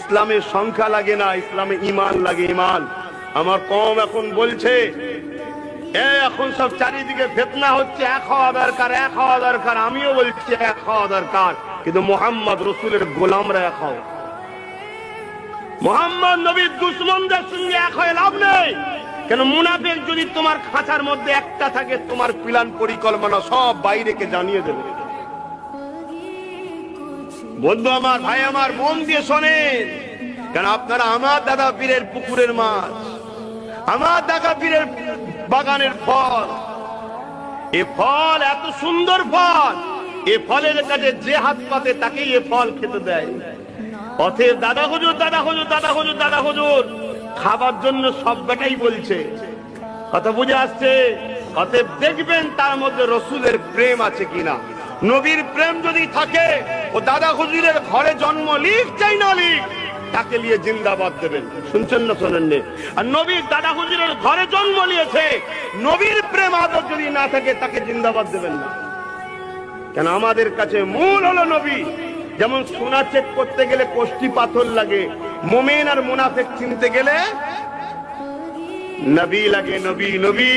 ইসলামের সংখ্যা লাগে না, ইসলামে ঈমান লাগে, ঈমান। আমার কওম এখন বলছে এখন সব চারিদিকে ফিতনা হচ্ছে, এক হওয়া দরকার, এক হওয়া দরকার। আমিও বলছি এক হওয়া দরকার, কিন্তু মুহাম্মদ রাসূলের গোলামরা এক হও। মুহাম্মদ নবীর দুশমনদের সঙ্গে এক হয়ে লাভ নেই। কেন মুনাফিক যদি তোমার খাঁচার মধ্যে একটা থাকে, তোমার প্ল্যান পরিকল্পনা সব বাইরেকে জানিয়ে দেবে। বন্ধু আমার, ভাই আমার, মন দিয়ে শোনেন। কেন আপনারা আমার দাদা পীরের পুকুরের মাছ, আমার দাদা পীরের বাগানের ফল। এ ফল এত সুন্দর ফল, এ ফলের কাছে যে হাত পাতে তাকেই এ ফল খেতে দেয়। অতএব দাদা হুজুর, দাদা হুজুর, দাদা হুজুর, দাদা হুজুর খাবার জন্য সব বেটাই বলছে, কথা বুঝে আসছে। অতএব দেখবেন তার মধ্যে রসুলের প্রেম আছে কিনা। নবীর প্রেম যদি থাকে, ও দাদা হুজুরের ঘরে জন্ম লিখ চাই না লিখ, তাকে নিয়ে জিন্দাবাদ দেবেন। শুনছেন না শোনেননি? আর নবীর দাদা হুজুরের ঘরে জন্ম নিয়েছে, নবীর প্রেম আদর যদি না থাকে, তাকে জিন্দাবাদ দেবেন না। কেন আমাদের কাছে মূল হলো নবী। যেমন সোনা চেক করতে গেলে কোষ্টি পাথর লাগে, মুমিন আর মুনাফিক চিনতে গেলে নবী লাগে, নবী। নবী